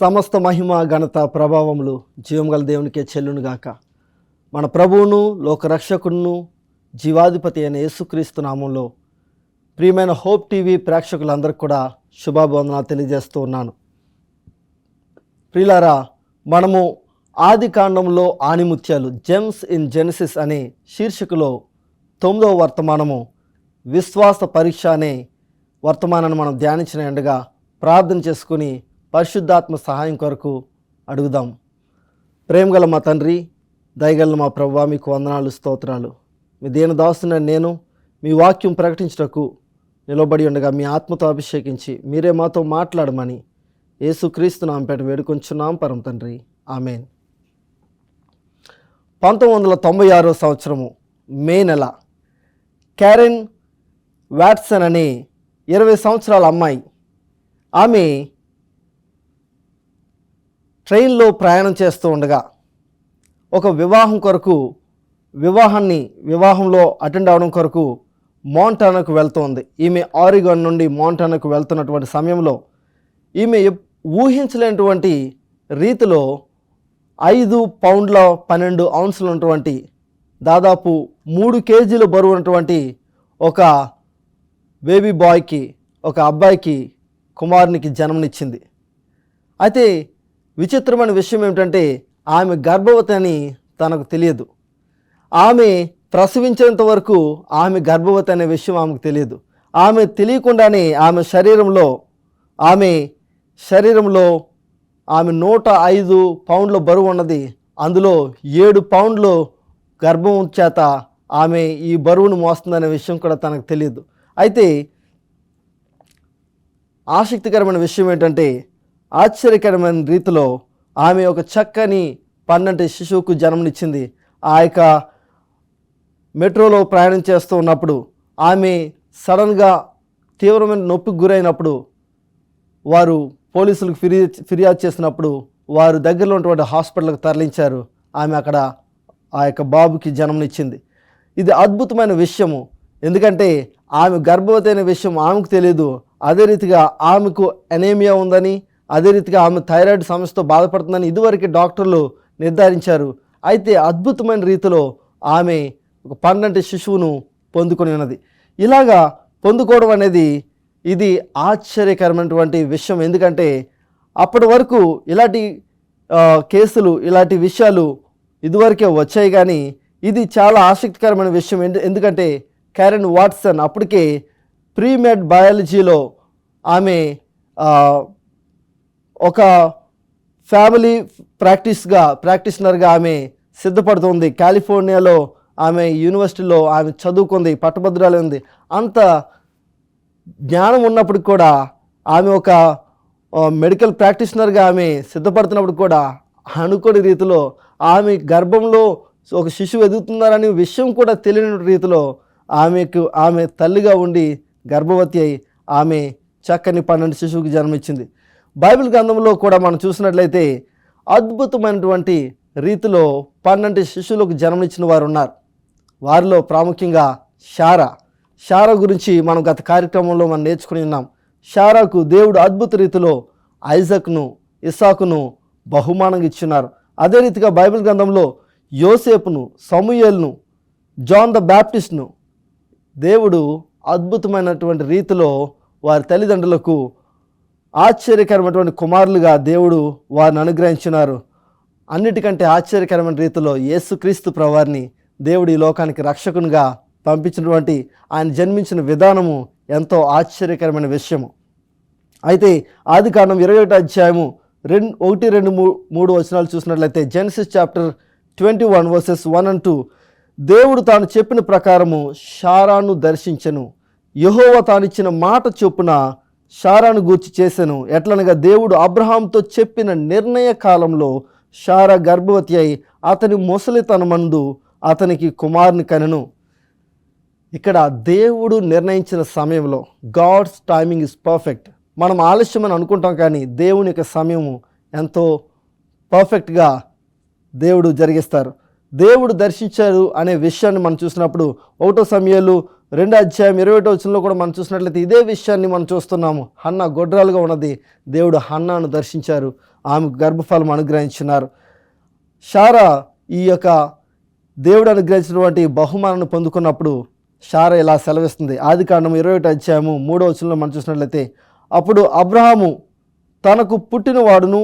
సమస్త మహిమ ఘనత ప్రభావములు జీవగల దేవునికే చెల్లునుగాక. మన ప్రభువును లోకరక్షకుడును జీవాధిపతి అయిన యేసుక్రీస్తు నామంలో ప్రియమైన హోప్ టీవీ ప్రేక్షకులందరికీ కూడా శుభాభివందనాలు తెలియజేస్తూ ఉన్నాను. ప్రియులారా, మనము ఆది కాండంలో ఆణిముత్యాలు జెమ్స్ ఇన్ జెనసిస్ అనే శీర్షికలో 9వ వర్తమానము విశ్వాస పరీక్ష అనే వర్తమానాన్ని మనం ధ్యానించిన ఎండగా ప్రార్థన చేసుకుని పరిశుద్ధాత్మ సహాయం కొరకు అడుగుదాం. ప్రేమగల మా తండ్రి, దయగల మా ప్రభువా, మీకు వందనాలు, స్తోత్రాలు. మీ దీనదాసుని నేను మీ వాక్యం ప్రకటించుటకు నిలబడి ఉండగా మీ ఆత్మతో అభిషేకించి మీరే మాతో మాట్లాడమని యేసుక్రీస్తు నామపేట వేడుకొంచున్నాం పరమ తండ్రి, ఆమెన్. 1996 సంవత్సరము మే నెల క్యారెన్ వాట్సన్ అనే 20 సంవత్సరాల అమ్మాయి, ఆమె ట్రైన్లో ప్రయాణం చేస్తూ ఉండగా ఒక వివాహంలో అటెండ్ అవడం కొరకు మోంటానాకు వెళ్తోంది. ఈమె ఆరిగాన్ నుండి మోంటానాకు వెళ్తున్నటువంటి సమయంలో ఈమె ఊహించలేనటువంటి రీతిలో 5 పౌండ్ల 12 ఔన్సులు ఉన్నటువంటి దాదాపు 3 కేజీల బరువు ఉన్నటువంటి ఒక బేబీ బాయ్కి, ఒక అబ్బాయికి, కుమారునికి జన్మనిచ్చింది. అయితే విచిత్రమైన విషయం ఏమిటంటే ఆమె గర్భవతి అని తనకు తెలియదు. ఆమె ప్రసవించేంత వరకు ఆమె గర్భవతి అనే విషయం ఆమెకు తెలియదు. ఆమె తెలియకుండానే ఆమె శరీరంలో 105 పౌండ్ల బరువు ఉన్నది. అందులో 7 పౌండ్లు గర్భం చేత ఆమె ఈ బరువును మోస్తుందనే విషయం కూడా తనకు తెలియదు. అయితే ఆసక్తికరమైన విషయం ఏంటంటే ఆశ్చర్యకరమైన రీతిలో ఆమె ఒక చక్కని 12 శిశువుకు జన్మనిచ్చింది. ఆ యొక్క మెట్రోలో ప్రయాణం చేస్తూ ఉన్నప్పుడు ఆమె సడన్గా తీవ్రమైన నొప్పికి గురైనప్పుడు వారు పోలీసులకు ఫిర్యాదు చేసినప్పుడు వారు దగ్గరలో ఉన్నటువంటి హాస్పిటల్కి తరలించారు. ఆమె అక్కడ ఆ యొక్క బాబుకి జన్మనిచ్చింది. ఇది అద్భుతమైన విషయము. ఎందుకంటే ఆమె గర్భవతి అనే విషయం ఆమెకు తెలియదు. అదే రీతిగా ఆమెకు ఎనీమియా ఉందని, అదే రీతిగా ఆమె థైరాయిడ్ సమస్యతో బాధపడుతుందని ఇదివరకు డాక్టర్లు నిర్ధారించారు. అయితే అద్భుతమైన రీతిలో ఆమె ఒక 12 శిశువును పొందుకొని ఉన్నది. ఇలాగా పొందుకోవడం అనేది ఇది ఆశ్చర్యకరమైనటువంటి విషయం. ఎందుకంటే అప్పటి వరకు ఇలాంటి కేసులు, ఇలాంటి విషయాలు ఇదివరకే వచ్చాయి, కానీ ఇది చాలా ఆసక్తికరమైన విషయం. ఎందుకంటే క్యారెన్ వాట్సన్ అప్పటికే ప్రీమెడ్ బయాలజీలో ఆమె ఒక ఫ్యామిలీ ప్రాక్టీషనర్గా ఆమె సిద్ధపడుతుంది. కాలిఫోర్నియాలో ఆమె యూనివర్సిటీలో ఆమె చదువుకుంది, పట్టభద్రాలు ఉంది. అంత జ్ఞానం ఉన్నప్పటికి కూడా ఆమె ఒక మెడికల్ ప్రాక్టీషనర్గా ఆమె సిద్ధపడుతున్నప్పుడు కూడా అనుకోని రీతిలో ఆమె గర్భంలో ఒక శిశువు ఎదుగుతున్నారనే విషయం కూడా తెలియని రీతిలో ఆమె తల్లిగా ఉండి గర్భవతి అయి ఆమె చక్కని 12 శిశువుకి జన్మించింది. బైబిల్ గ్రంథంలో కూడా మనం చూసినట్లయితే అద్భుతమైనటువంటి రీతిలో 12 శిశువులకు జన్మనిచ్చిన వారు ఉన్నారు. వారిలో ప్రాముఖ్యంగా శారా గురించి మనం గత కార్యక్రమంలో మనం నేర్చుకుని ఉన్నాం. శారాకు దేవుడు అద్భుత రీతిలో ఐజాక్ను, ఇస్సాకును బహుమానంగా ఇచ్చున్నారు. అదే రీతిగా బైబిల్ గ్రంథంలో యోసేపును, సమూయేలును, జాన్ ద బ్యాప్టిస్ట్ను దేవుడు అద్భుతమైనటువంటి రీతిలో వారి తల్లిదండ్రులకు ఆశ్చర్యకరమైనటువంటి కుమారులుగా దేవుడు వారిని అనుగ్రహించినారు. అన్నిటికంటే ఆశ్చర్యకరమైన రీతిలో యేసుక్రీస్తు ప్రభువారిని దేవుడు ఈ లోకానికి రక్షకునిగా పంపించినటువంటి ఆయన జన్మించిన విధానము ఎంతో ఆశ్చర్యకరమైన విషయము. అయితే ఆది కాండం 21వ అధ్యాయము 1, 2, 3 వచనాలు చూసినట్లయితే జెనసిస్ చాప్టర్ 21 వర్సెస్ 1 and 2, దేవుడు తాను చెప్పిన ప్రకారము శారాను దర్శించెను. యెహోవా తానిచ్చిన మాట చొప్పున శారాను గూర్చి చేసెను. ఎట్లనగా దేవుడు అబ్రహాంతో చెప్పిన నిర్ణయ కాలంలో శారా గర్భవతి అయి అతని ముసలితనమందు అతనికి కుమారుని కనెను. ఇక్కడ దేవుడు నిర్ణయించిన సమయంలో గాడ్స్ టైమింగ్ ఇస్ పర్ఫెక్ట్. మనం ఆలస్యమని అనుకుంటాం, కానీ దేవుని యొక్క సమయము ఎంతో పర్ఫెక్ట్గా దేవుడు జరిగిస్తారు. దేవుడు దర్శించారు అనే విషయాన్ని మనం చూసినప్పుడు 1 సమూయేలు 2:21 కూడా మనం చూసినట్లయితే ఇదే విషయాన్ని మనం చూస్తున్నాము. హన్నా గొడ్రాలుగా ఉన్నది, దేవుడు హన్నాను దర్శించారు, ఆమెకు గర్భఫలం అనుగ్రహించినారు. శారా ఈ యొక్క దేవుడు అనుగ్రహించినటువంటి బహుమానాన్ని పొందుకున్నప్పుడు శారా ఇలా సెలవిస్తుంది. ఆదికాండం 21:3 మనం చూసినట్లయితే, అప్పుడు అబ్రహాము తనకు పుట్టినవాడును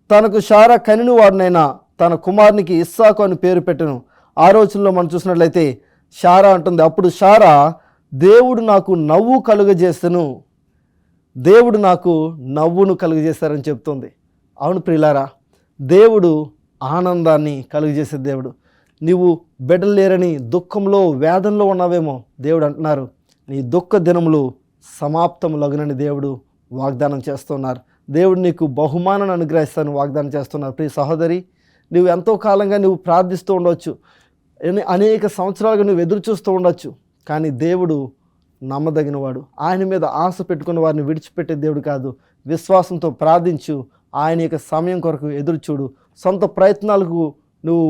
తనకు శారా కనిన వాడునైనా తన కుమారునికి ఇస్సాకు అని పేరు పెట్టెను. 6 మనం చూసినట్లయితే శారా అంటుంది, అప్పుడు శారా దేవుడు నాకు నవ్వు కలుగజేసెను, దేవుడు నాకు నవ్వును కలుగజేశారని చెప్తుంది. అవును ప్రియులారా, దేవుడు ఆనందాన్ని కలుగజేసే దేవుడు. నీవు బిడ్డలు లేరని దుఃఖంలో వేదనలో ఉన్నావేమో, దేవుడు అంటున్నారు నీ దుఃఖ దినములు సమాప్తములగునని దేవుడు వాగ్దానం చేస్తున్నారు. దేవుడు నీకు బహుమానాన్ని అనుగ్రహిస్తాను వాగ్దానం చేస్తున్నారు. ప్రియ సహోదరి, నువ్వు ఎంతో కాలంగా నువ్వు ప్రార్థిస్తూ ఉండవచ్చు, అనేక సంవత్సరాలుగా నువ్వు ఎదురు చూస్తూ ఉండొచ్చు, కానీ దేవుడు నమ్మదగినవాడు. ఆయన మీద ఆశ పెట్టుకున్న వారిని విడిచిపెట్టే దేవుడు కాదు. విశ్వాసంతో ప్రార్థించు, ఆయన యొక్క సమయం కొరకు ఎదురు చూడు. సొంత ప్రయత్నాలకు నువ్వు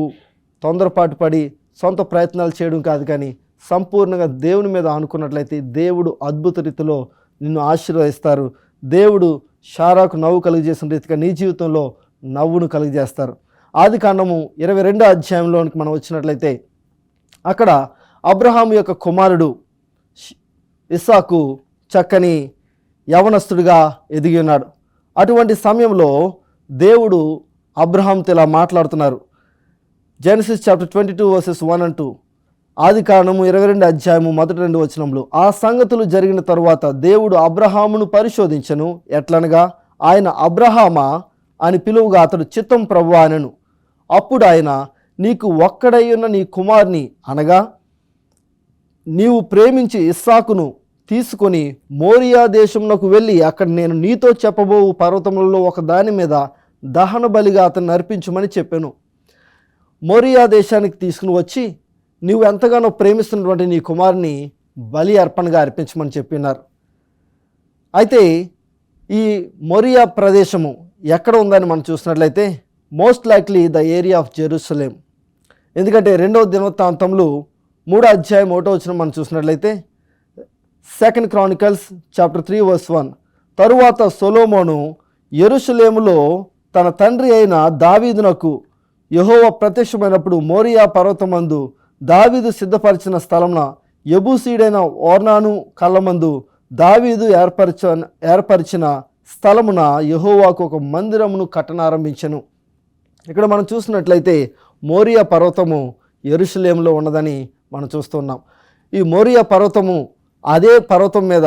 తొందరపాటు పడి సొంత ప్రయత్నాలు చేయడం కాదు, కానీ సంపూర్ణంగా దేవుని మీద ఆనుకున్నట్లయితే దేవుడు అద్భుత రీతిలో నిన్ను ఆశీర్వదిస్తారు. దేవుడు శారాకు నవ్వు కలుగజేసిన రీతిగా నీ జీవితంలో నవ్వును కలుగజేస్తారు. ఆదికాండము 22 మనం వచ్చినట్లయితే అక్కడ అబ్రహాము యొక్క కుమారుడు ఇస్సాకు చక్కని యవనస్తుడిగా ఎదిగి ఉన్నాడు. అటువంటి సమయంలో దేవుడు అబ్రహాంతో ఇలా మాట్లాడుతున్నారు. జెనసిస్ చాప్టర్ 22:1-2, ఆదికాండము 22:1-2 ఆ సంగతులు జరిగిన తరువాత దేవుడు అబ్రహామును పరిశోధించెను. ఎట్లనగా ఆయన అబ్రహామా అని పిలువగా అతడు చిత్తం ప్రభువా అనెను. అప్పుడు ఆయన, నీకు ఒక్కడయ్యున్న నీ కుమారుని అనగా నీవు ప్రేమించి ఇస్సాకును తీసుకొని మోరియా దేశమునకు వెళ్ళి అక్కడ నేను నీతో చెప్పబోవు పర్వతములలో ఒక దాని మీద దహన బలిగా అతన్ని అర్పించమని చెప్పాను. మోరియా దేశానికి తీసుకుని వచ్చి నీవు ఎంతగానో ప్రేమిస్తున్నటువంటి నీ కుమారుని బలి అర్పణగా అర్పించమని చెప్పినారు. అయితే ఈ మోరియా ప్రదేశము ఎక్కడ ఉందని మనం చూసినట్లయితే most likely the area of Jerusalem. ఎందుకంటే 2వ దినవృత్తాంతములు 3:1 మనం చూసినట్లయితే 2 Chronicles చాప్టర్ 3:1 తరువాత సొలొమోను యెరూషలేములో తన తండ్రి అయిన దావీదునకు యెహోవా ప్రత్యక్షమైనప్పుడు మోరియా పర్వతమందు దావీదు సిద్ధపరిచిన స్థలమున యెబూసీయుడైన ఓర్నాను కళ్ళమందు దావీదు ఏర్పరిచిన స్థలమున యెహోవాకు ఒక మందిరమును కట్టనారంభించెను. ఇక్కడ మనం చూసినట్లయితే మోరియా పర్వతము యెరూషలేములో ఉన్నదని మనం చూస్తున్నాం. ఈ మోరియా పర్వతము, అదే పర్వతం మీద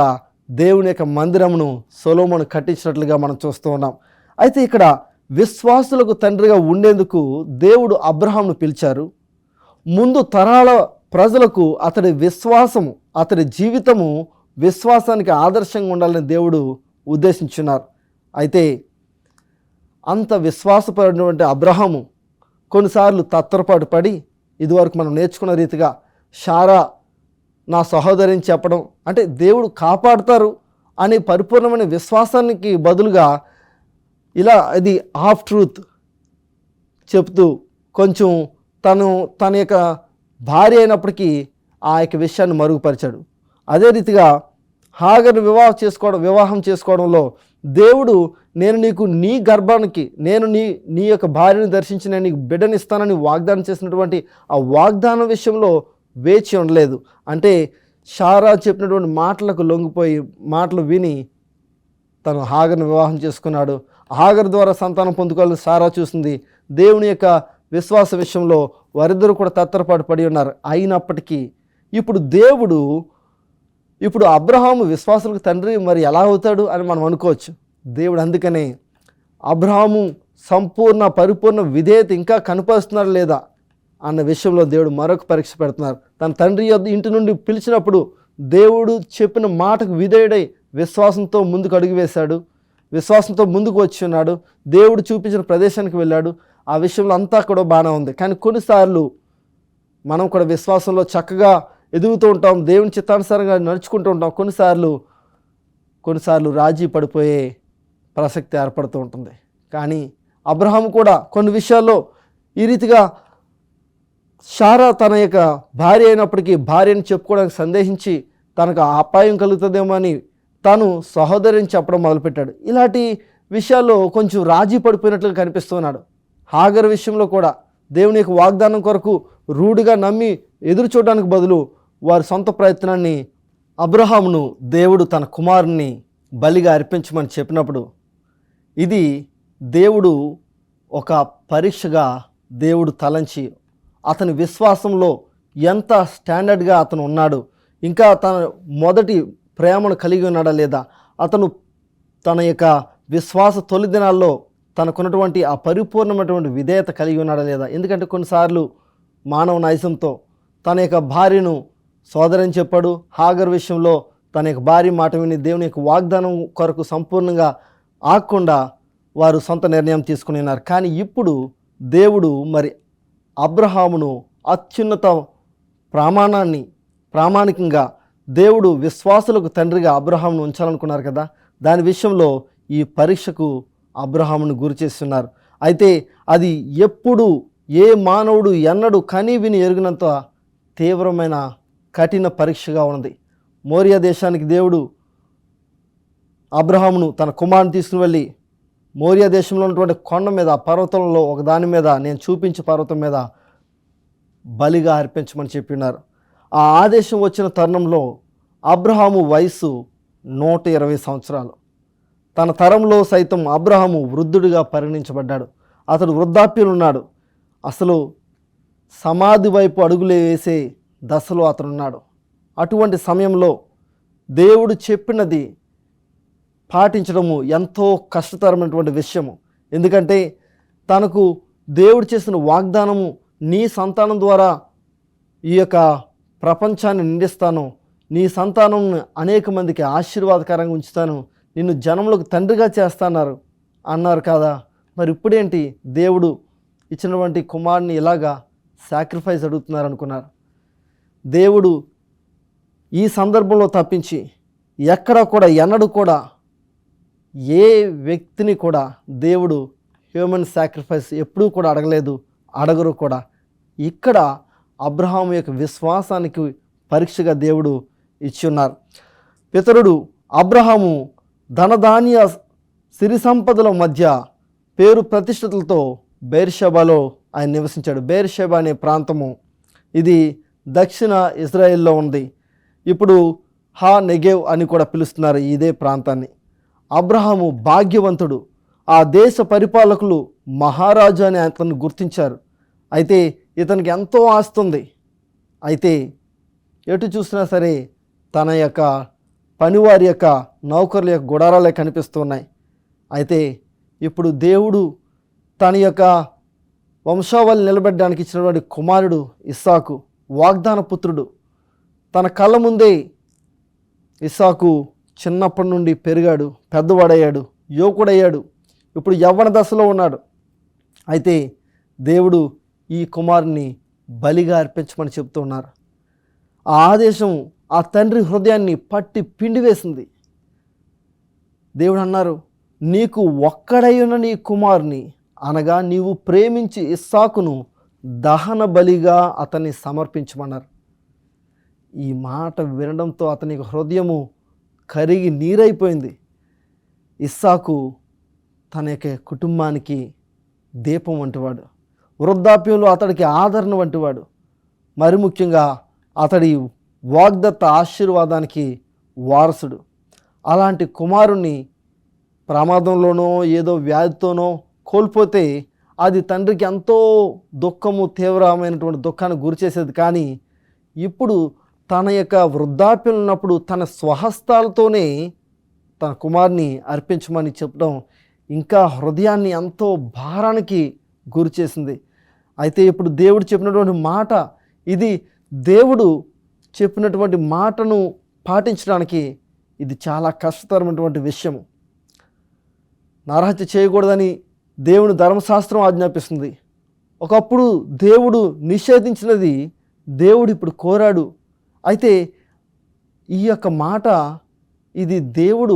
దేవుని యొక్క మందిరమును సొలొమోను కట్టించినట్లుగా మనం చూస్తూ ఉన్నాం. అయితే ఇక్కడ విశ్వాసులకు తండ్రిగా ఉండేందుకు దేవుడు అబ్రహామును పిలిచారు. ముందు తరాల ప్రజలకు అతడి విశ్వాసము, అతడి జీవితము విశ్వాసానికి ఆదర్శంగా ఉండాలని దేవుడు ఉద్దేశించున్నారు. అయితే అంత విశ్వాసపడినటువంటి అబ్రహాము కొన్నిసార్లు తత్తరపాటు పడి, ఇదివరకు మనం నేర్చుకున్న రీతిగా శారా నా సహోదరిని చెప్పడం, అంటే దేవుడు కాపాడుతారు అనే పరిపూర్ణమైన విశ్వాసానికి బదులుగా ఇలా ఇది హాఫ్ ట్రూత్ చెప్తూ కొంచెం తన యొక్క భార్య అయినప్పటికీ ఆ యొక్క విషయాన్ని మరుగుపరిచాడు. అదే రీతిగా హాగరు వివాహం చేసుకోవడంలో దేవుడు నేను నీకు నీ గర్భానికి నేను నీ యొక్క భార్యను దర్శించి నేను నీకు బిడ్డనిస్తానని వాగ్దానం చేసినటువంటి ఆ వాగ్దానం విషయంలో వేచి ఉండలేదు. అంటే శారా చెప్పినటువంటి మాటలకు లొంగిపోయి మాటలు విని తను హాగర్ను వివాహం చేసుకున్నాడు. హాగర్ ద్వారా సంతానం పొందుకోవాలని శారా చూసింది. దేవుని యొక్క విశ్వాస విషయంలో వారిద్దరూ కూడా తత్తరపాటు పడి ఉన్నారు. అయినప్పటికీ ఇప్పుడు అబ్రహాము విశ్వాసులకు తండ్రి మరి ఎలా అవుతాడు అని మనం అనుకోవచ్చు. దేవుడు అందుకనే అబ్రహాము సంపూర్ణ పరిపూర్ణ విధేయత ఇంకా కనపరుస్తున్నాడు లేదా అన్న విషయంలో దేవుడు మరొక పరీక్ష పెడుతున్నారు. తన తండ్రి ఇంటి నుండి పిలిచినప్పుడు దేవుడు చెప్పిన మాటకు విధేయుడై విశ్వాసంతో ముందుకు అడుగు వేశాడు, విశ్వాసంతో ముందుకు వచ్చి ఉన్నాడు, దేవుడు చూపించిన ప్రదేశానికి వెళ్ళాడు. ఆ విషయంలో అంతా కూడా బాగానే ఉంది. కానీ కొన్నిసార్లు మనం కూడా విశ్వాసంలో చక్కగా ఎదుగుతూ ఉంటాం, దేవుని చిత్తానుసారంగా నడుచుకుంటూ ఉంటాం. కొన్నిసార్లు రాజీ పడిపోయే ప్రసక్తి ఏర్పడుతూ ఉంటుంది. కానీ అబ్రహాము కూడా కొన్ని విషయాల్లో ఈ రీతిగా శారా తన యొక్క భార్య అయినప్పటికీ భార్యను చెప్పుకోవడానికి సందేహించి తనకు అపాయం కలుగుతుందేమో అని తాను సహోదరిని చెప్పడం మొదలుపెట్టాడు. ఇలాంటి విషయాల్లో కొంచెం రాజీ పడిపోయినట్లుగా కనిపిస్తున్నాడు. హాగర్ విషయంలో కూడా దేవుని యొక్క వాగ్దానం కొరకు రూఢిగా నమ్మి ఎదురు చూడడానికి బదులు వారి సొంత ప్రయత్నాన్ని అబ్రహామును దేవుడు తన కుమారుని బలిగా అర్పించమని చెప్పినప్పుడు ఇది దేవుడు ఒక పరీక్షగా దేవుడు తలంచి అతని విశ్వాసంలో ఎంత స్టాండర్డ్గా అతను ఉన్నాడు, ఇంకా తన మొదటి ప్రేమను కలిగి ఉన్నాడా లేదా, అతను తన యొక్క విశ్వాస తొలి దినాల్లో తనకున్నటువంటి ఆ పరిపూర్ణమైనటువంటి విధేయత కలిగి ఉన్నాడా లేదా. ఎందుకంటే కొన్నిసార్లు మానవ నైజంతో తన యొక్క భార్యను సోదరని చెప్పాడు. హాగర్ విషయంలో తన యొక్క భార్య మాట విని దేవుని యొక్క వాగ్దానం కొరకు సంపూర్ణంగా ఆగకుండా వారు సొంత నిర్ణయం తీసుకుని ఉన్నారు. కానీ ఇప్పుడు దేవుడు మరి అబ్రహామును అత్యున్నత ప్రామాణికంగా దేవుడు విశ్వాసులకు తండ్రిగా అబ్రహామును ఉంచాలనుకున్నారు కదా, దాని విషయంలో ఈ పరీక్షకు అబ్రహామును గురి చేస్తున్నారు. అయితే అది ఎప్పుడు ఏ మానవుడు ఎన్నడూ కని విని ఎరుగినంత తీవ్రమైన కఠిన పరీక్షగా ఉన్నది. మోరియా దేశానికి దేవుడు అబ్రహామును తన కుమారుని తీసుకుని వెళ్ళి మోరియా దేశంలో ఉన్నటువంటి కొండ మీద, ఆ పర్వతంలో ఒక దాని మీద, నేను చూపించే పర్వతం మీద బలిగా అర్పించమని చెప్పినారు. ఆ ఆదేశం వచ్చిన తరుణంలో అబ్రహాము వయసు 120 సంవత్సరాలు. తన తరంలో సైతం అబ్రహాము వృద్ధుడిగా పరిగణించబడ్డాడు. అతడు వృద్ధాప్యంలో ఉన్నాడు. అసలు సమాధి వైపు అడుగులు వేసే దశలో అతనున్నాడు. అటువంటి సమయంలో దేవుడు చెప్పినది పాటించడము ఎంతో కష్టతరమైనటువంటి విషయము. ఎందుకంటే తనకు దేవుడు చేసిన వాగ్దానము, నీ సంతానం ద్వారా ఈ యొక్క ప్రపంచాన్ని నిండిస్తాను, నీ సంతానం అనేక మందికి ఆశీర్వాదకరంగా ఉంచుతాను, నిన్ను జనములకు తండ్రిగా చేస్తాన్నారు అన్నారు కదా. మరి ఇప్పుడేంటి దేవుడు ఇచ్చినటువంటి కుమారుని ఇలాగా సాక్రిఫైస్ అడుగుతున్నారు అనుకున్నారు. దేవుడు ఈ సందర్భంలో తప్పించి ఎక్కడా కూడా ఎన్నడూ కూడా ఏ వ్యక్తిని కూడా దేవుడు హ్యూమన్ సాక్రిఫైస్ ఎప్పుడూ కూడా అడగలేదు, అడగరు కూడా. ఇక్కడ అబ్రహాము యొక్క విశ్వాసానికి పరీక్షగా దేవుడు ఇచ్చి ఉన్నారు. పితరుడు అబ్రహాము ధనధాన్య సిరి సంపదల మధ్య పేరు ప్రతిష్టతలతో బెర్షెబాలో ఆయన నివసించాడు. బెర్షెబా అనే ప్రాంతము ఇది దక్షిణ ఇజ్రాయెల్లో ఉంది. ఇప్పుడు హా నెగేవ్ అని కూడా పిలుస్తున్నారు ఇదే ప్రాంతాన్ని. అబ్రహాము భాగ్యవంతుడు. ఆ దేశ పరిపాలకులు మహారాజు అని అతన్ని గుర్తించారు. అయితే ఇతనికి ఎంతో ఆస్తుంది. అయితే ఎటు చూసినా సరే తన యొక్క పనివారి యొక్క నౌకర్ల యొక్క గుడారాలే కనిపిస్తున్నాయి. అయితే ఇప్పుడు దేవుడు తన యొక్క వంశావళి నిలబెట్టడానికి ఇచ్చినటువంటి కుమారుడు ఇస్సాకు, వాగ్దాన పుత్రుడు, తన కళ్ళ ముందే ఇస్సాకు చిన్నప్పటి నుండి పెరిగాడు, పెద్దవాడయ్యాడు, యువకుడయ్యాడు, ఇప్పుడు యవ్వన దశలో ఉన్నాడు. అయితే దేవుడు ఈ కుమారుని బలిగా అర్పించమని చెప్తూ ఉన్నారు. ఆ ఆదేశం ఆ తండ్రి హృదయాన్ని పట్టి పిండివేసింది. దేవుడు అన్నారు, నీకు ఒక్కడైన నీ కుమారుని అనగా నీవు ప్రేమించి ఇస్సాకును దహన బలిగా అతన్ని సమర్పించమన్నారు. ఈ మాట వినడంతో అతని హృదయము కరిగి నీరైపోయింది. ఇస్సాకు తన యొక్క కుటుంబానికి దీపం వంటివాడు, వృద్ధాప్యంలో అతడికి ఆదరణ వంటివాడు, మరి ముఖ్యంగా అతడి వాగ్దత్త ఆశీర్వాదానికి వారసుడు. అలాంటి కుమారుణ్ణి ప్రమాదంలోనో ఏదో వ్యాధితోనో కోల్పోతే అది తండ్రికి ఎంతో దుఃఖము, తీవ్రమైనటువంటి దుఃఖాన్ని గురిచేసేది. కానీ ఇప్పుడు తన యొక్క వృద్ధాప్యం ఉన్నప్పుడు తన స్వహస్తాలతోనే తన కుమారుని అర్పించమని చెప్పడం ఇంకా హృదయాన్ని ఎంతో భారానికి గురి చేసింది. అయితే ఇప్పుడు దేవుడు చెప్పినటువంటి మాట ఇది, దేవుడు చెప్పినటువంటి మాటను పాటించడానికి ఇది చాలా కష్టతరమైనటువంటి విషయము. నరహత్య చేయకూడదని దేవుని ధర్మశాస్త్రం ఆజ్ఞాపిస్తుంది. ఒకప్పుడు దేవుడు నిషేధించినది దేవుడు ఇప్పుడు కోరాడు. అయితే ఈ యొక్క మాట ఇది దేవుడు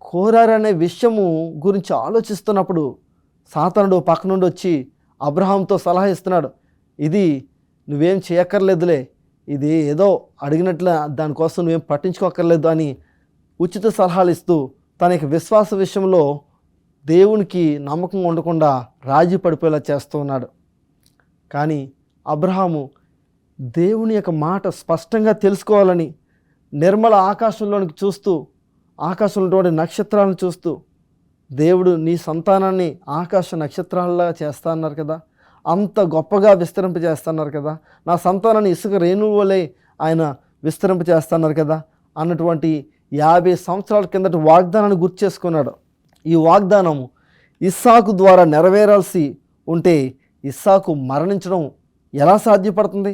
కోరారనే విషయము గురించి ఆలోచిస్తున్నప్పుడు సాతానుడు పక్క నుండి వచ్చి అబ్రహాంతో సలహా ఇస్తున్నాడు. ఇది నువ్వేం చేయక్కర్లేదులే, ఇది ఏదో అడిగినట్లు దానికోసం నువ్వేం పట్టించుకోక్కర్లేదు అని ఉచిత సలహాలు ఇస్తూ తన యొక్క విశ్వాస విషయంలో దేవునికి నమ్మకం ఉండకుండా రాజీ పడిపోయేలా చేస్తూ ఉన్నాడు. కానీ అబ్రహాము దేవుని యొక్క మాట స్పష్టంగా తెలుసుకోవాలని నిర్మల ఆకాశంలోనికి చూస్తూ, ఆకాశంలో నక్షత్రాలను చూస్తూ, దేవుడు నీ సంతానాన్ని ఆకాశ నక్షత్రాలలా చేస్తా అన్నారు కదా, అంత గొప్పగా విస్తరింపజేస్తున్నారు కదా, నా సంతానాన్ని ఇసుక రేణువులే ఆయన విస్తరింపజేస్తున్నారు కదా అన్నటువంటి 50 సంవత్సరాల కిందటి వాగ్దానాన్ని గుర్తు చేసుకున్నాడు. ఈ వాగ్దానం ఇస్సాకు ద్వారా నెరవేరాల్సి ఉంటే ఇస్సాకు మరణించడం ఎలా సాధ్యపడుతుంది?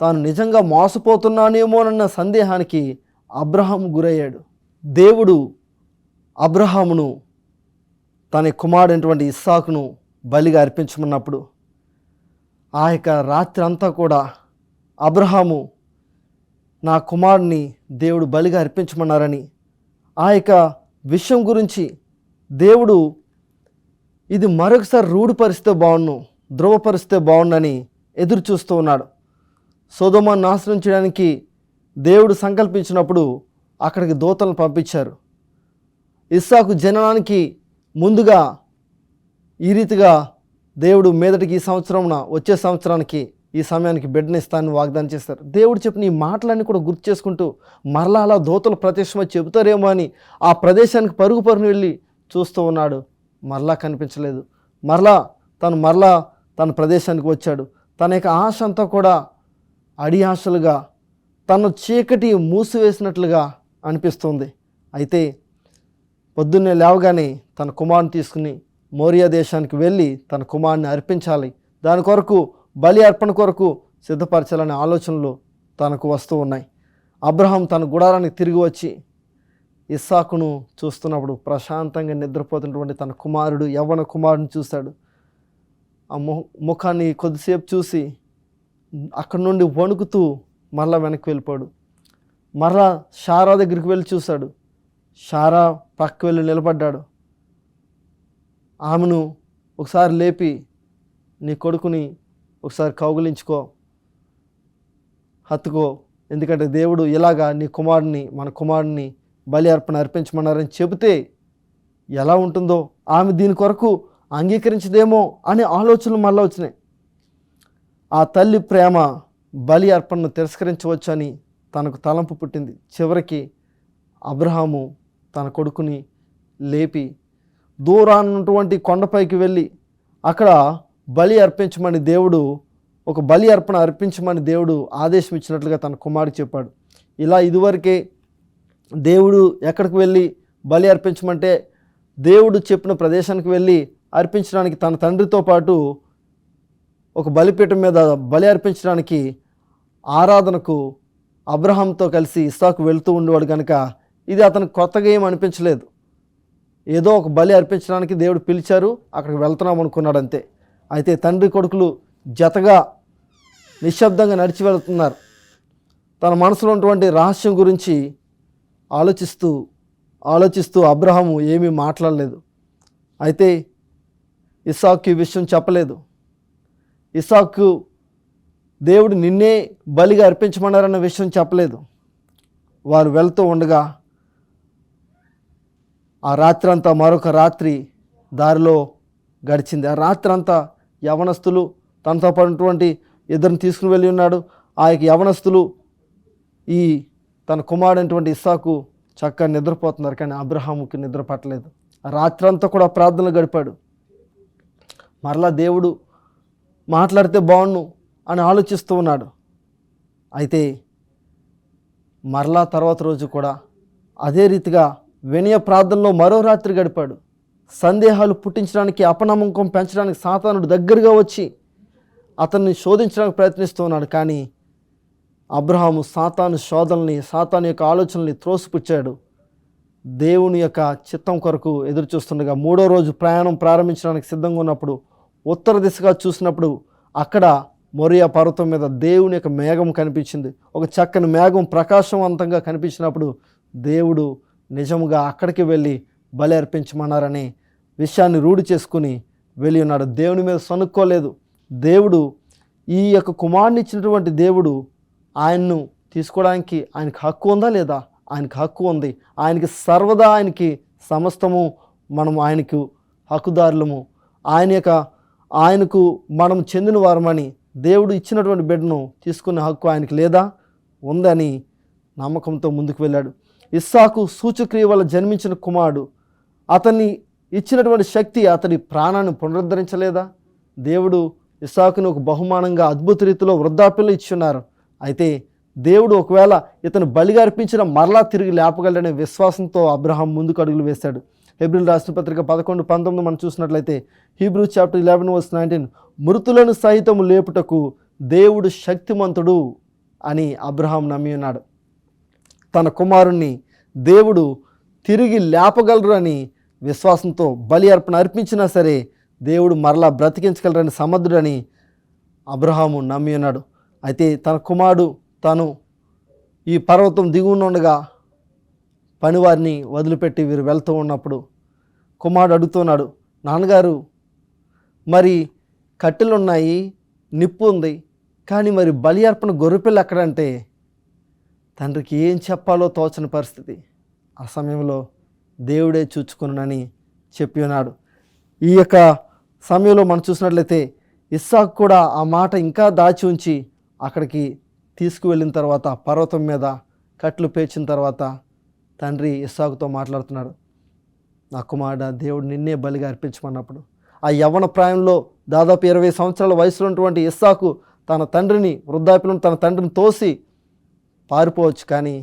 తాను నిజంగా మోసపోతున్నానేమోనన్న సందేహానికి అబ్రహాము గురయ్యాడు. దేవుడు అబ్రహామును తన కుమారుడైనటువంటి ఇస్సాకును బలిగా అర్పించమన్నప్పుడు ఆ యొక్క రాత్రి అంతా కూడా అబ్రహాము నా కుమారుని దేవుడు బలిగా అర్పించమన్నారని ఆ యొక్క విషయం గురించి దేవుడు ఇది మరొకసారి రూఢిపరిస్తే బాగుండు, ధృవపరిస్తే బాగుండని ఎదురు చూస్తూ ఉన్నాడు. సొదొమను నాశనం చేయడానికి దేవుడు సంకల్పించినప్పుడు అక్కడికి దూతలను పంపించారు. ఇస్సాకు జననానికి ముందుగా ఈ రీతిగా దేవుడు మీదటికి ఈ సంవత్సరంన వచ్చే సంవత్సరానికి ఈ సమయానికి బిడ్డని ఇస్తానని వాగ్దానం చేస్తారు. దేవుడు చెప్పిన ఈ మాటలన్నీ కూడా గుర్తు చేసుకుంటూ మరలా అలా దూతలు ప్రత్యక్షమై చెబుతారేమో అని ఆ ప్రదేశానికి పరుగు వెళ్ళి చూస్తూ ఉన్నాడు. మరలా కనిపించలేదు. మరలా తన ప్రదేశానికి వచ్చాడు. తన యొక్క ఆశ అంతా కూడా అడి ఆశలుగా, తను చీకటి మూసివేసినట్లుగా అనిపిస్తుంది. అయితే పొద్దున్నే లేవగానే తన కుమారుని తీసుకుని మోరియా దేశానికి వెళ్ళి తన కుమారుని అర్పించాలి, దాని కొరకు బలి అర్పణ కొరకు సిద్ధపరచాలనే ఆలోచనలు తనకు వస్తూ ఉన్నాయి. అబ్రహాం తన గుడారానికి తిరిగి వచ్చి ఇస్సాకును చూస్తున్నప్పుడు ప్రశాంతంగా నిద్రపోతున్నటువంటి తన కుమారుడు, యవ్వన కుమారుని చూశాడు. ఆ ముఖాన్ని కొద్దిసేపు చూసి అక్కడి నుండి వణుకుతూ మరలా వెనక్కి వెళ్ళిపోయాడు. మరలా షారా దగ్గరికి వెళ్ళి చూశాడు. షారా పక్కకు వెళ్ళి నిలబడ్డాడు. ఆమెను ఒకసారి లేపి నీ కొడుకుని ఒకసారి కౌగిలించుకో, హత్తుకో, ఎందుకంటే దేవుడు ఇలాగా నీ కుమారుని, మన కుమారుని బలి అర్పణ అర్పించమన్నారని చెబితే ఎలా ఉంటుందో, ఆమె దీని కొరకు అంగీకరించదేమో అనే ఆలోచనలు మళ్ళీ వచ్చినాయి. ఆ తల్లి ప్రేమ బలి అర్పణను తిరస్కరించవచ్చు అని తనకు తలంపు పుట్టింది. చివరికి అబ్రహాము తన కొడుకుని లేపి దూరాన్నటువంటి కొండపైకి వెళ్ళి అక్కడ బలి అర్పించమని దేవుడు, ఒక బలి అర్పణ అర్పించమని దేవుడు ఆదేశం ఇచ్చినట్లుగా తన కుమారుడికి చెప్పాడు. ఇలా ఇదివరకే దేవుడు ఎక్కడికి వెళ్ళి బలి అర్పించమంటే దేవుడు చెప్పిన ప్రదేశానికి వెళ్ళి అర్పించడానికి తన తండ్రితో పాటు ఒక బలిపీఠం మీద బలి అర్పించడానికి ఆరాధనకు అబ్రహాంతో కలిసి ఇస్సాకు వెళ్తూ ఉండేవాడు కనుక ఇది అతనికి కొత్తగా ఏం అనిపించలేదు. ఏదో ఒక బలి అర్పించడానికి దేవుడు పిలిచారు, అక్కడికి వెళ్తున్నాం అనుకున్నాడు అంతే. అయితే తండ్రి కొడుకులు జతగా నిశ్శబ్దంగా నడిచి వెళ్తున్నారు. తన మనసులో ఉన్నటువంటి రహస్యం గురించి ఆలోచిస్తూ అబ్రహాము ఏమీ మాట్లాడలేదు. అయితే ఇస్సాకు ఈ విషయం చెప్పలేదు. ఇస్సాకు దేవుడు నిన్నే బలిగా అర్పించమన్నారన్న విషయం చెప్పలేదు. వారు వెళ్తూ ఉండగా ఆ రాత్రి అంతా మరొక రాత్రి దారిలో గడిచింది. ఆ రాత్రి అంతా యవనస్తులు తనతో పడినటువంటి ఇద్దరిని తీసుకుని వెళ్ళి ఉన్నాడు. ఆ యొక్క యవనస్తులు ఈ తన కుమారుడైనటువంటి ఇస్సాకు చక్కగా నిద్రపోతున్నారు, కానీ అబ్రహాముకి నిద్ర పట్టలేదు. ఆ రాత్రి అంతా కూడా ప్రార్థనలు గడిపాడు. మరలా దేవుడు మాట్లాడితే బాగుండు అని ఆలోచిస్తూ ఉన్నాడు. అయితే మరలా తర్వాత రోజు కూడా అదే రీతిగా వినయ ప్రార్థనలో మరో రాత్రి గడిపాడు. సందేహాలు పుట్టించడానికి, అపనమ్మకం పెంచడానికి సాతానుడు దగ్గరగా వచ్చి అతన్ని శోధించడానికి ప్రయత్నిస్తూ ఉన్నాడు. కానీ అబ్రహాము సాతాను శోధనని, సాతాను యొక్క ఆలోచనల్ని త్రోసిపుచ్చాడు. దేవుని యొక్క చిత్తం కొరకు ఎదురు చూస్తుండగా మూడో రోజు ప్రయాణం ప్రారంభించడానికి సిద్ధంగా ఉన్నప్పుడు ఉత్తర దిశగా చూసినప్పుడు అక్కడ మొరియా పర్వతం మీద దేవుని యొక్క మేఘం కనిపించింది. ఒక చక్కని మేఘం ప్రకాశవంతంగా కనిపించినప్పుడు దేవుడు నిజముగా అక్కడికి వెళ్ళి బలి అర్పించమన్నారనే విషయాన్ని రూఢి చేసుకుని వెళ్ళి ఉన్నాడు. దేవుని మీద సనుక్కోలేదు. దేవుడు ఈ యొక్క కుమారుని ఇచ్చినటువంటి దేవుడు ఆయన్ను తీసుకోవడానికి ఆయనకు హక్కు ఉందా లేదా? ఆయనకు హక్కు ఉంది. ఆయనకి సర్వదా ఆయనకి సమస్తము మనం ఆయనకు హక్కుదారులము. ఆయనకు మనం చెందిన వారమని దేవుడు ఇచ్చినటువంటి బిడ్డను తీసుకునే హక్కు ఆయనకి లేదా? ఉందని నమ్మకంతో ముందుకు వెళ్ళాడు. ఇస్సాకు సూచక్రియ వల్ల జన్మించిన కుమారుడు. అతన్ని ఇచ్చినటువంటి శక్తి అతని ప్రాణాన్ని పునరుద్ధరించలేదా? దేవుడు ఇస్సాకును ఒక బహుమానంగా అద్భుత రీతిలో వృద్ధాప్యంలో ఇచ్చున్నారు. అయితే దేవుడు ఒకవేళ ఇతను బలిగా అర్పించిన మరలా తిరిగి లేపగలడనే విశ్వాసంతో అబ్రహాం ముందుకు అడుగులు వేశాడు. హెబ్రీయుల రాసిన పత్రిక 11:19 మనం చూసినట్లయితే, హీబ్రూస్ చాప్టర్ 11:19, మృతులను సహితము లేపుటకు దేవుడు శక్తిమంతుడు అని అబ్రహాం నమ్మి ఉన్నాడు. తన కుమారుణ్ణి దేవుడు తిరిగి లేపగలరు అని విశ్వాసంతో బలి అర్పణ అర్పించినా సరే దేవుడు మరలా బ్రతికించగలరని సమర్థుడని అబ్రహాము నమ్మి ఉన్నాడు. అయితే తన కుమారుడు తాను ఈ పర్వతం దిగువన ఉండగా పనివారిని వదిలిపెట్టి వీరు వెళ్తూ ఉన్నప్పుడు కుమారుడు అడుగుతున్నాడు, నాన్నగారు మరి కట్టెలు ఉన్నాయి, నిప్పు ఉంది, కానీ మరి బలి అర్పణ గొర్రెపిల్ల ఎక్కడంటే తండ్రికి ఏం చెప్పాలో తోచని పరిస్థితి. ఆ సమయంలో దేవుడే చూచుకునని చెప్పి ఉన్నాడు. ఈ యొక్క సమయంలో మనం చూసినట్లయితే ఇస్సాకు కూడా ఆ మాట ఇంకా దాచి ఉంచి అక్కడికి తీసుకువెళ్ళిన తర్వాత పర్వతం మీద కట్లు పేర్చిన తర్వాత తండ్రి ఇస్సాకుతో మాట్లాడుతున్నాడు. నా కుమారుడా, దేవుడు నిన్నే బలిగా అర్పించమన్నప్పుడు ఆ యవ్వన ప్రాయంలో దాదాపు 20 సంవత్సరాల వయసులో ఉన్నటువంటి ఇస్సాకు తన తండ్రిని వృద్ధాప్యంలో తన తండ్రిని తోసి పారిపోవచ్చు, కానీ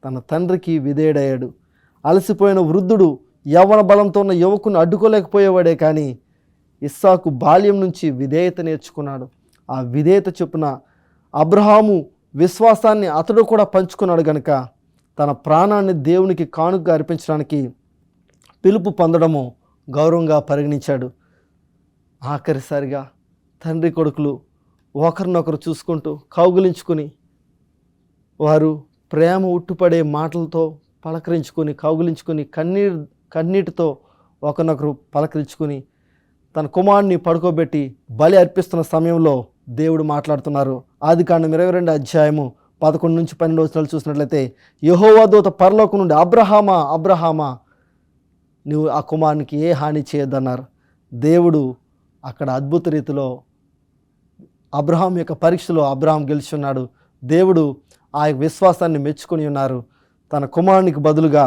తన తండ్రికి విధేయుడయ్యాడు. అలసిపోయిన వృద్ధుడు యవ్వన బలంతో ఉన్న యువకుని అడ్డుకోలేకపోయేవాడే, కానీ ఇస్సాకు బాల్యం నుంచి విధేయత నేర్చుకున్నాడు. ఆ విధేయత చొప్పున అబ్రహాము విశ్వాసాన్ని అతడు కూడా పంచుకున్నాడు కనుక తన ప్రాణాన్ని దేవునికి కానుకగా అర్పించడానికి పిలుపు పొందడము గౌరవంగా పరిగణించాడు. ఆఖరిసారిగా తండ్రి కొడుకులు ఒకరినొకరు చూసుకుంటూ కౌగిలించుకుని వారు ప్రేమ ఉట్టుపడే మాటలతో పలకరించుకొని కౌగిలించుకొని కన్నీటితో ఒకరినొకరు పలకరించుకొని తన కుమారుని పడుకోబెట్టి బలి అర్పిస్తున్న సమయంలో దేవుడు మాట్లాడుతున్నారు. ఆదికాండం 22:11-12 చూసినట్లయితే, యెహోవా దూత పరలోకం నుండి అబ్రహామా అబ్రహామా నువ్వు ఆ కుమారునికి ఏ హాని చేయొద్దన్నారు. దేవుడు అక్కడ అద్భుత రీతిలో అబ్రహాం యొక్క పరీక్షలో అబ్రహాం గెలుచున్నాడు. దేవుడు ఆ విశ్వాసాన్ని మెచ్చుకొని ఉన్నారు. తన కుమారునికి బదులుగా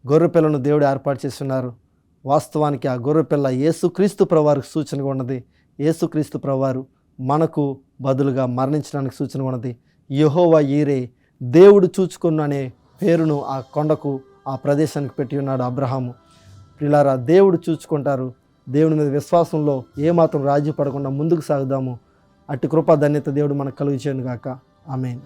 గొర్రెపిల్లను దేవుడు ఏర్పాటు చేసి ఉన్నారు. వాస్తవానికి ఆ గొర్రెపిల్ల యేసుక్రీస్తు ప్రభువారికి సూచనగా ఉన్నది. యేసుక్రీస్తు ప్రభువారు మనకు బదులుగా మరణించడానికి సూచనగా ఉన్నది. యెహోవా ఈరే, దేవుడు చూచుకున్న అనే పేరును ఆ కొండకు ఆ ప్రదేశానికి పెట్టి ఉన్నాడు అబ్రహాము. ప్రియులారా, దేవుడు చూచుకుంటారు. దేవుని మీద విశ్వాసంలో ఏమాత్రం రాజీ పడకుండా ముందుకు సాగుదాము. అట్టి కృపా ధన్యత దేవుడు మనకు కలుగజేయును గాక. ఆమేన్.